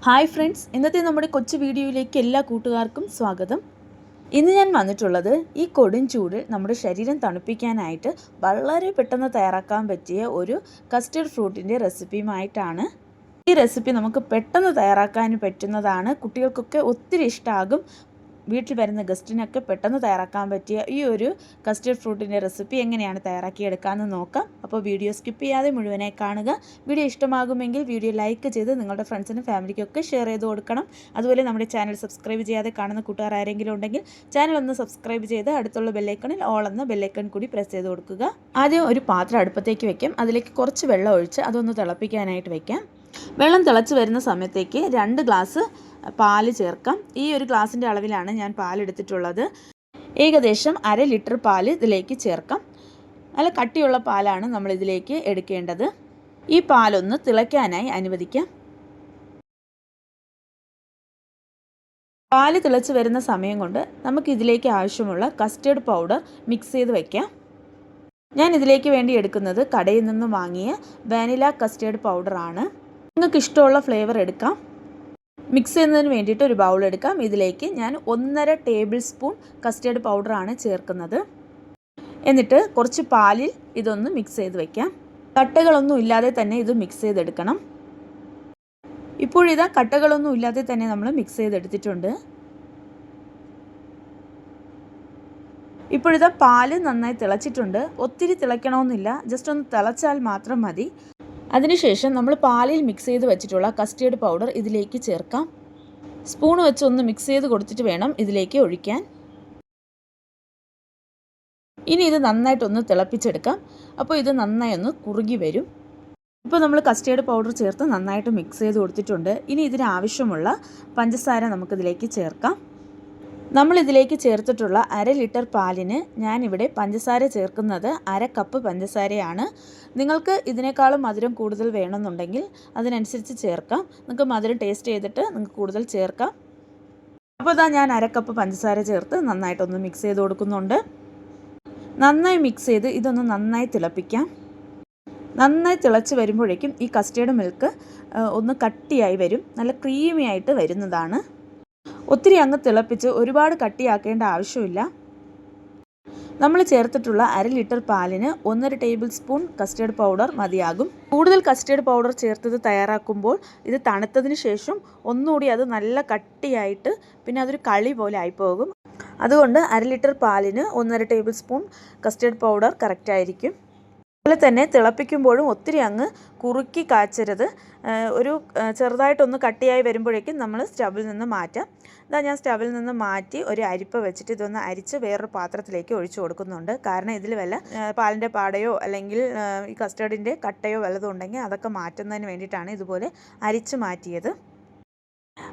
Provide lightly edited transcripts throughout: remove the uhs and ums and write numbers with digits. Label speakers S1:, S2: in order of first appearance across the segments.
S1: Hi friends, ഇന്നത്തെ നമ്മുടെ കൊച്ചു വീഡിയോയിലേക്ക് എല്ലാ കൂട്ടുകാർക്കും സ്വാഗതം. ഇന്ന് ഞാൻ വന്നിട്ടുള്ളത് ഈ കൊടും ചൂടിൽ നമ്മുടെ ശരീരം തണുപ്പിക്കാനായിട്ട് വളരെ പെട്ടെന്ന് തയ്യാറാക്കാൻ പറ്റിയ ഒരു കസ്റ്റർഡ് ഫ്രൂട്ടിൻ്റെ റെസിപ്പിയുമായിട്ടാണ്. ഈ റെസിപ്പി നമുക്ക് പെട്ടെന്ന് തയ്യാറാക്കാൻ പറ്റുന്നതാണ്. കുട്ടികൾക്കൊക്കെ ഒത്തിരി ഇഷ്ടമാകും. വീട്ടിൽ വരുന്ന ഗസ്റ്റിനൊക്കെ പെട്ടെന്ന് തയ്യാറാക്കാൻ പറ്റിയ ഈ ഒരു കസ്റ്റർഡ് ഫ്രൂട്ടിൻ്റെ റെസിപ്പി എങ്ങനെയാണ് തയ്യാറാക്കിയെടുക്കാമെന്ന് നോക്കാം. അപ്പോൾ വീഡിയോ സ്കിപ്പ് ചെയ്യാതെ മുഴുവനായി കാണുക. വീഡിയോ ഇഷ്ടമാകുമെങ്കിൽ വീഡിയോ ലൈക്ക് ചെയ്ത് നിങ്ങളുടെ ഫ്രണ്ട്സിനും ഫാമിലിക്കൊക്കെ ഷെയർ ചെയ്ത് കൊടുക്കണം. അതുപോലെ നമ്മുടെ ചാനൽ സബ്സ്ക്രൈബ് ചെയ്യാതെ കാണുന്ന കൂട്ടുകാർ ആരെങ്കിലും ഉണ്ടെങ്കിൽ ചാനൽ ഒന്ന് സബ്സ്ക്രൈബ് ചെയ്ത് അടുത്തുള്ള ബെല്ലൈക്കണിൽ ഓൾ എന്ന ബെല്ലൈക്കൺ കൂടി പ്രസ് ചെയ്ത് കൊടുക്കുക. ആദ്യം ഒരു പാത്രം അടുപ്പത്തേക്ക് വയ്ക്കാം. അതിലേക്ക് കുറച്ച് വെള്ളം ഒഴിച്ച് അതൊന്ന് തിളപ്പിക്കാനായിട്ട് വയ്ക്കാം. വെള്ളം തിളച്ച് വരുന്ന സമയത്തേക്ക് 2 ഗ്ലാസ് പാല് ചേർക്കാം. ഈ ഒരു ഗ്ലാസിൻ്റെ അളവിലാണ് ഞാൻ പാലെടുത്തിട്ടുള്ളത്. ഏകദേശം 1/2 ലിറ്റർ പാൽ ഇതിലേക്ക് ചേർക്കാം. നല്ല കട്ടിയുള്ള പാലാണ് നമ്മൾ ഇതിലേക്ക് എടുക്കേണ്ടത്. ഈ പാലൊന്ന് തിളയ്ക്കാനായി അനുവദിക്കാം. പാല് തിളച്ച് വരുന്ന സമയം കൊണ്ട് നമുക്ക് ഇതിലേക്ക് ആവശ്യമുള്ള കസ്റ്റേർഡ് പൗഡർ മിക്സ് ചെയ്ത് വയ്ക്കാം. ഞാൻ ഇതിലേക്ക് വേണ്ടി എടുക്കുന്നത് കടയിൽ നിന്നും വാങ്ങിയ വാനില കസ്റ്റേർഡ് പൗഡറാണ്. നിങ്ങൾക്ക് ഇഷ്ടമുള്ള ഫ്ലേവർ എടുക്കാം. മിക്സ് ചെയ്യുന്നതിന് വേണ്ടിയിട്ട് ഒരു ബൗൾ എടുക്കാം. ഇതിലേക്ക് ഞാൻ 1.5 ടേബിൾ സ്പൂൺ കസ്റ്റേർഡ് പൗഡറാണ് ചേർക്കുന്നത്. എന്നിട്ട് കുറച്ച് പാലിൽ ഇതൊന്ന് മിക്സ് ചെയ്ത് വയ്ക്കാം. കട്ടകളൊന്നും ഇല്ലാതെ തന്നെ ഇത് മിക്സ് ചെയ്തെടുക്കണം. ഇപ്പോഴിതാ കട്ടകളൊന്നും ഇല്ലാതെ തന്നെ നമ്മൾ മിക്സ് ചെയ്തെടുത്തിട്ടുണ്ട്. ഇപ്പോഴിതാ പാല് നന്നായി തിളച്ചിട്ടുണ്ട്. ഒത്തിരി തിളയ്ക്കണമെന്നില്ല, ജസ്റ്റ് ഒന്ന് തിളച്ചാൽ മാത്രം മതി. അതിനുശേഷം നമ്മൾ പാലിൽ മിക്സ് ചെയ്ത് വെച്ചിട്ടുള്ള കസ്റ്റേർഡ് പൗഡർ ഇതിലേക്ക് ചേർക്കാം. സ്പൂൺ വെച്ച് ഒന്ന് മിക്സ് ചെയ്ത് കൊടുത്തിട്ട് വേണം ഇതിലേക്ക് ഒഴിക്കാൻ. ഇനി ഇത് നന്നായിട്ടൊന്ന് തിളപ്പിച്ചെടുക്കാം. അപ്പോൾ ഇത് നന്നായി ഒന്ന് കുറുകി വരും. ഇപ്പോൾ നമ്മൾ കസ്റ്റേർഡ് പൗഡർ ചേർത്ത് നന്നായിട്ട് മിക്സ് ചെയ്ത് കൊടുത്തിട്ടുണ്ട്. ഇനി ഇതിനാവശ്യമുള്ള പഞ്ചസാര നമുക്കിതിലേക്ക് ചേർക്കാം. നമ്മളിതിലേക്ക് ചേർത്തിട്ടുള്ള 1/2 ലിറ്റർ പാലിന് ഞാനിവിടെ പഞ്ചസാര ചേർക്കുന്നത് 1/2 കപ്പ് പഞ്ചസാരയാണ്. നിങ്ങൾക്ക് ഇതിനേക്കാളും മധുരം കൂടുതൽ വേണമെന്നുണ്ടെങ്കിൽ അതിനനുസരിച്ച് ചേർക്കാം. നിങ്ങൾക്ക് മധുരം ടേസ്റ്റ് ചെയ്തിട്ട് നിങ്ങൾക്ക് കൂടുതൽ ചേർക്കാം. അപ്പോൾ ഇതാ ഞാൻ 1/2 കപ്പ് പഞ്ചസാര ചേർത്ത് നന്നായിട്ടൊന്ന് മിക്സ് ചെയ്ത് കൊടുക്കുന്നുണ്ട്. നന്നായി മിക്സ് ചെയ്ത് ഇതൊന്ന് നന്നായി തിളപ്പിക്കാം. നന്നായി തിളച്ച് വരുമ്പോഴേക്കും ഈ കസ്റ്റേർഡ് മിൽക്ക് ഒന്ന് കട്ടിയായി വരും. നല്ല ക്രീമി ആയിട്ട് വരുന്നതാണ്. ഒത്തിരി അങ്ങ് തിളപ്പിച്ച് ഒരുപാട് കട്ടിയാക്കേണ്ട ആവശ്യമില്ല. നമ്മൾ ചേർത്തിട്ടുള്ള 1/2 ലിറ്റർ പാലിന് 1.5 ടേബിൾ സ്പൂൺ കസ്റ്റേർഡ് പൗഡർ മതിയാകും. കൂടുതൽ കസ്റ്റേർഡ് പൗഡർ ചേർത്തത് തയ്യാറാക്കുമ്പോൾ ഇത് തണുത്തതിന് ശേഷം ഒന്നുകൂടി അത് നല്ല കട്ടിയായിട്ട് പിന്നെ അതൊരു കളി പോലെ ആയിപ്പോകും. അതുകൊണ്ട് 1/2 ലിറ്റർ പാലിന് 1.5 ടേബിൾ സ്പൂൺ കസ്റ്റേർഡ് പൗഡർ കറക്റ്റായിരിക്കും. അതുപോലെ തന്നെ തിളപ്പിക്കുമ്പോഴും ഒത്തിരി അങ്ങ് കുറുക്കി കാച്ചരുത്. ഒരു ചെറുതായിട്ടൊന്ന് കട്ടിയായി വരുമ്പോഴേക്കും നമ്മൾ സ്റ്റവിൽ നിന്ന് മാറ്റാം. ഇതാ ഞാൻ സ്റ്റവിൽ നിന്ന് മാറ്റി ഒരു അരിപ്പ വെച്ചിട്ട് ഇതൊന്ന് അരിച്ച് വേറൊരു പാത്രത്തിലേക്ക് ഒഴിച്ചു കൊടുക്കുന്നുണ്ട്. കാരണം ഇതിൽ വല്ല പാലിൻ്റെ പാടയോ അല്ലെങ്കിൽ ഈ കസ്റ്റേർഡിൻ്റെ കട്ടയോ വല്ലതും ഉണ്ടെങ്കിൽ അതൊക്കെ മാറ്റുന്നതിന് വേണ്ടിയിട്ടാണ് ഇതുപോലെ അരിച്ച് മാറ്റിയത്.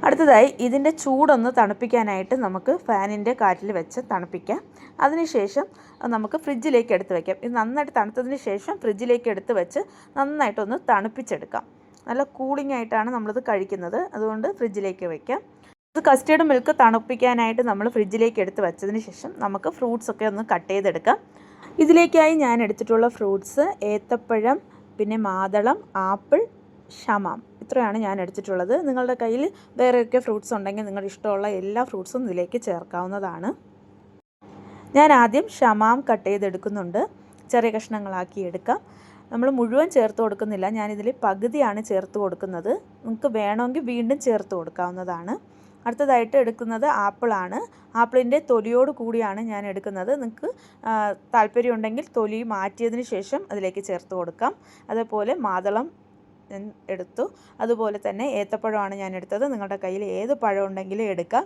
S1: അടുത്തതായി ഇതിൻ്റെ ചൂടൊന്ന് തണുപ്പിക്കാനായിട്ട് നമുക്ക് ഫാനിൻ്റെ കാറ്റിൽ വെച്ച് തണുപ്പിക്കാം. അതിനുശേഷം നമുക്ക് ഫ്രിഡ്ജിലേക്ക് എടുത്ത് വയ്ക്കാം. ഇത് നന്നായിട്ട് തണുത്തതിന് ശേഷം ഫ്രിഡ്ജിലേക്ക് എടുത്ത് വെച്ച് നന്നായിട്ടൊന്ന് തണുപ്പിച്ചെടുക്കാം. നല്ല കൂളിംഗ് ആയിട്ടാണ് നമ്മളിത് കഴിക്കുന്നത്. അതുകൊണ്ട് ഫ്രിഡ്ജിലേക്ക് വയ്ക്കാം. ഇത് കസ്റ്റേർഡ് മിൽക്ക് തണുപ്പിക്കാനായിട്ട് നമ്മൾ ഫ്രിഡ്ജിലേക്ക് എടുത്ത് വെച്ചതിന് ശേഷം നമുക്ക് ഫ്രൂട്ട്സൊക്കെ ഒന്ന് കട്ട് ചെയ്തെടുക്കാം. ഇതിലേക്കായി ഞാൻ എടുത്തിട്ടുള്ള ഫ്രൂട്ട്സ് ഏത്തപ്പഴം, പിന്നെ മാതളം, ആപ്പിൾ, ഷമാം, ഇത്രയാണ് ഞാൻ എടുത്തിട്ടുള്ളത്. നിങ്ങളുടെ കയ്യിൽ വേറെയൊക്കെ ഫ്രൂട്ട്സ് ഉണ്ടെങ്കിൽ നിങ്ങളുടെ ഇഷ്ടമുള്ള എല്ലാ ഫ്രൂട്ട്സും ഇതിലേക്ക് ചേർക്കാവുന്നതാണ്. ഞാൻ ആദ്യം ഷമാം കട്ട് ചെയ്തെടുക്കുന്നുണ്ട്. ചെറിയ കഷ്ണങ്ങളാക്കി എടുക്കാം. നമ്മൾ മുഴുവൻ ചേർത്ത് കൊടുക്കുന്നില്ല, ഞാനിതിൽ പകുതിയാണ് ചേർത്ത് കൊടുക്കുന്നത്. നിങ്ങൾക്ക് വേണമെങ്കിൽ വീണ്ടും ചേർത്ത് കൊടുക്കാവുന്നതാണ്. അടുത്തതായിട്ട് എടുക്കുന്നത് ആപ്പിളാണ്. ആപ്പിളിൻ്റെ തൊലിയോട് കൂടിയാണ് ഞാൻ എടുക്കുന്നത്. നിങ്ങൾക്ക് താല്പര്യമുണ്ടെങ്കിൽ തൊലി മാറ്റിയതിന് ശേഷം അതിലേക്ക് ചേർത്ത് കൊടുക്കാം. അതേപോലെ മാതളം എടുത്തു. അതുപോലെ തന്നെ ഏത്തപ്പഴമാണ് ഞാൻ എടുത്തത്. നിങ്ങളുടെ കയ്യിൽ ഏത് പഴം ഉണ്ടെങ്കിലും എടുക്കാം.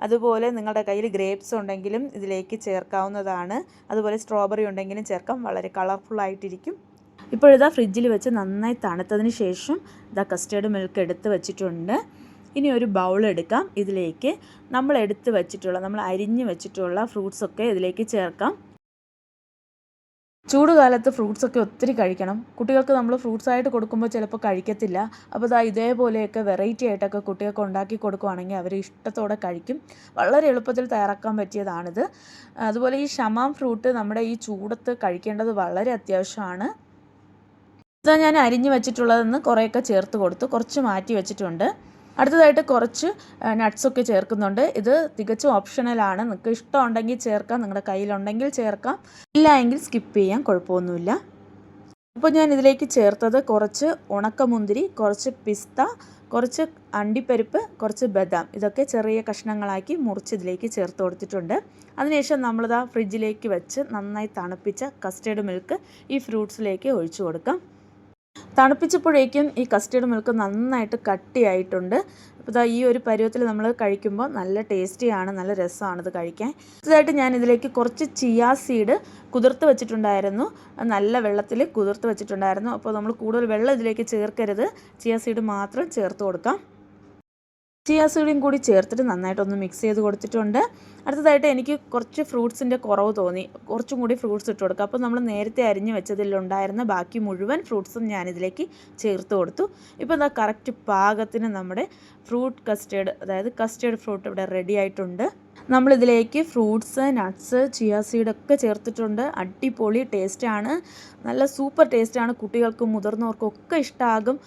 S1: അതുപോലെ നിങ്ങളുടെ കയ്യിൽ ഗ്രേപ്സ് ഉണ്ടെങ്കിലും ഇതിലേക്ക് ചേർക്കാവുന്നതാണ്. അതുപോലെ സ്ട്രോബെറി ഉണ്ടെങ്കിലും ചേർക്കാം. വളരെ കളർഫുള്ളായിട്ടിരിക്കും. ഇപ്പോഴിതാ ഫ്രിഡ്ജിൽ വെച്ച് നന്നായി തണുത്തതിന് ശേഷം ഇതാ കസ്റ്റേർഡ് മിൽക്ക് എടുത്ത് വെച്ചിട്ടുണ്ട്. ഇനി ഒരു ബൗൾ എടുക്കാം. ഇതിലേക്ക് നമ്മൾ അരിഞ്ഞ് വെച്ചിട്ടുള്ള ഫ്രൂട്ട്സൊക്കെ ഇതിലേക്ക് ചേർക്കാം. ചൂടുകാലത്ത് ഫ്രൂട്ട്സൊക്കെ ഒത്തിരി കഴിക്കണം. കുട്ടികൾക്ക് നമ്മൾ ഫ്രൂട്ട്സായിട്ട് കൊടുക്കുമ്പോൾ ചിലപ്പോൾ കഴിക്കത്തില്ല. അപ്പോൾ ഇതേപോലെയൊക്കെ വെറൈറ്റി ആയിട്ടൊക്കെ കുട്ടികൾക്ക് ഉണ്ടാക്കി കൊടുക്കുകയാണെങ്കിൽ അവർ ഇഷ്ടത്തോടെ കഴിക്കും. വളരെ എളുപ്പത്തിൽ തയ്യാറാക്കാൻ പറ്റിയതാണിത്. അതുപോലെ ഈ ഷമാം ഫ്രൂട്ട് നമ്മുടെ ഈ ചൂടത്ത് കഴിക്കേണ്ടത് വളരെ അത്യാവശ്യമാണ്. ഇതാ ഞാൻ അരിഞ്ഞു വെച്ചിട്ടുള്ളതെന്ന് കുറേയൊക്കെ ചേർത്ത് കൊടുത്തു, കുറച്ച് മാറ്റി വെച്ചിട്ടുണ്ട്. അടുത്തതായിട്ട് കുറച്ച് നട്ട്സൊക്കെ ചേർക്കുന്നുണ്ട്. ഇത് തികച്ചും ഓപ്ഷണലാണ്. നിങ്ങൾക്ക് ഇഷ്ടമുണ്ടെങ്കിൽ ചേർക്കാം, നിങ്ങളുടെ കയ്യിലുണ്ടെങ്കിൽ ചേർക്കാം, ഇല്ല എങ്കിൽ സ്കിപ്പ് ചെയ്യാം, കുഴപ്പമൊന്നുമില്ല. അപ്പോൾ ഞാൻ ഇതിലേക്ക് ചേർത്തത് കുറച്ച് ഉണക്കമുന്തിരി, കുറച്ച് പിസ്ത, കുറച്ച് അണ്ടിപ്പരിപ്പ്, കുറച്ച് ബദാം, ഇതൊക്കെ ചെറിയ കഷ്ണങ്ങളാക്കി മുറിച്ച് ഇതിലേക്ക് ചേർത്ത് കൊടുത്തിട്ടുണ്ട്. അതിനുശേഷം നമ്മളിതാ ഫ്രിഡ്ജിലേക്ക് വെച്ച് നന്നായി തണുപ്പിച്ച കസ്റ്റേർഡ് മിൽക്ക് ഈ ഫ്രൂട്ട്സിലേക്ക് ഒഴിച്ചു കൊടുക്കാം. തണുപ്പിച്ചപ്പോഴേക്കും ഈ കസ്റ്റേർഡ് മിൽക്ക് നന്നായിട്ട് കട്ടിയായിട്ടുണ്ട്. അപ്പോൾ ഇതാ ഈ ഒരു പരുവത്തിൽ നമ്മൾ കഴിക്കുമ്പോൾ നല്ല ടേസ്റ്റിയാണ്, നല്ല രസമാണ് ഇത് കഴിക്കാൻ. അടുത്തതായിട്ട് ഞാൻ ഇതിലേക്ക് കുറച്ച് ചിയാ സീഡ് കുതിർത്ത് വെച്ചിട്ടുണ്ടായിരുന്നു, നല്ല വെള്ളത്തിൽ കുതിർത്ത് വെച്ചിട്ടുണ്ടായിരുന്നു. അപ്പോൾ നമ്മൾ കൂടുതൽ വെള്ളം ഇതിലേക്ക് ചേർക്കരുത്, ചിയാ സീഡ് മാത്രം ചേർത്ത് കൊടുക്കാം. ചിയാ സീഡും കൂടി ചേർത്തിട്ട് നന്നായിട്ടൊന്ന് മിക്സ് ചെയ്ത് കൊടുത്തിട്ടുണ്ട്. അടുത്തതായിട്ട് എനിക്ക് കുറച്ച് ഫ്രൂട്ട്സിൻ്റെ കുറവ് തോന്നി, കുറച്ചും കൂടി ഫ്രൂട്ട്സ് ഇട്ട് കൊടുക്കുക. അപ്പോൾ നമ്മൾ നേരത്തെ അരിഞ്ഞ് വെച്ചതിലുണ്ടായിരുന്ന ബാക്കി മുഴുവൻ ഫ്രൂട്ട്സും ഞാനിതിലേക്ക് ചേർത്ത് കൊടുത്തു. ഇപ്പോൾ എന്താ കറക്റ്റ് പാകത്തിന് നമ്മുടെ ഫ്രൂട്ട് കസ്റ്റേർഡ്, അതായത് കസ്റ്റേർഡ് ഫ്രൂട്ട് ഇവിടെ റെഡി ആയിട്ടുണ്ട്. നമ്മളിതിലേക്ക് ഫ്രൂട്ട്സ്, നട്ട്സ്, ചിയാ സീഡൊക്കെ ചേർത്തിട്ടുണ്ട്. അടിപൊളി ടേസ്റ്റാണ്, നല്ല സൂപ്പർ ടേസ്റ്റാണ്. കുട്ടികൾക്കും മുതിർന്നവർക്കും ഒക്കെ ഇഷ്ടമാകും.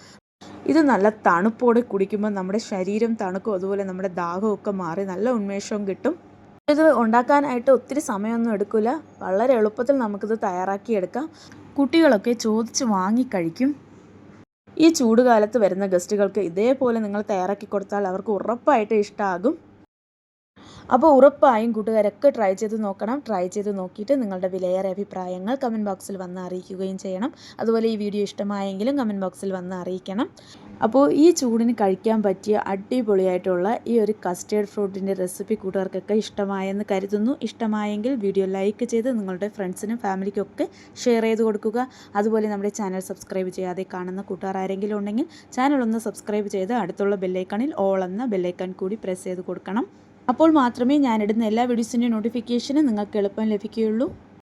S1: ഇത് നല്ല തണുപ്പോടെ കുടിക്കുമ്പോൾ നമ്മുടെ ശരീരം തണുക്കും, അതുപോലെ നമ്മുടെ ദാഹമൊക്കെ മാറി നല്ല ഉന്മേഷവും കിട്ടും. ഇത് ഉണ്ടാക്കാനായിട്ട് ഒത്തിരി സമയമൊന്നും എടുക്കില്ല, വളരെ എളുപ്പത്തിൽ നമുക്കിത് തയ്യാറാക്കിയെടുക്കാം. കുട്ടികളൊക്കെ ചോദിച്ച് വാങ്ങിക്കഴിക്കും. ഈ ചൂടുകാലത്ത് വരുന്ന ഗസ്റ്റുകൾക്ക് ഇതേപോലെ നിങ്ങൾ തയ്യാറാക്കി കൊടുത്താൽ അവർക്ക് ഉറപ്പായിട്ട് ഇഷ്ടമാകും. അപ്പോൾ ഉറപ്പായും കൂട്ടുകാരൊക്കെ ട്രൈ ചെയ്ത് നോക്കണം. ട്രൈ ചെയ്ത് നോക്കിയിട്ട് നിങ്ങളുടെ വിലയേറിയ അഭിപ്രായങ്ങൾ കമൻറ്റ് ബോക്സിൽ വന്ന് അറിയിക്കുകയും ചെയ്യണം. അതുപോലെ ഈ വീഡിയോ ഇഷ്ടമായെങ്കിലും കമൻറ്റ് ബോക്സിൽ വന്ന് അറിയിക്കണം. അപ്പോൾ ഈ ചൂടിന് കഴിക്കാൻ പറ്റിയ അടിപൊളിയായിട്ടുള്ള ഈ ഒരു കസ്റ്റേർഡ് ഫ്രൂട്ടിൻ്റെ റെസിപ്പി കൂട്ടുകാർക്കൊക്കെ ഇഷ്ടമായെന്ന് കരുതുന്നു. ഇഷ്ടമായെങ്കിൽ വീഡിയോ ലൈക്ക് ചെയ്ത് നിങ്ങളുടെ ഫ്രണ്ട്സിനും ഫാമിലിക്കൊക്കെ ഷെയർ ചെയ്ത് കൊടുക്കുക. അതുപോലെ നമ്മുടെ ചാനൽ സബ്സ്ക്രൈബ് ചെയ്യാതെ കാണുന്ന കൂട്ടുകാർ ആരെങ്കിലും ഉണ്ടെങ്കിൽ ചാനൽ ഒന്ന് സബ്സ്ക്രൈബ് ചെയ്ത് അടുത്തുള്ള ബെല്ലൈക്കണിൽ ഓൾ എന്ന ബെല്ലൈക്കൺ കൂടി പ്രസ് ചെയ്ത് കൊടുക്കണം. അപ്പോൾ മാത്രമേ ഞാനിടുന്ന എല്ലാ വീഡിയോസിൻ്റെ നോട്ടിഫിക്കേഷനും നിങ്ങൾക്ക് എളുപ്പം ലഭിക്കുകയുള്ളൂ.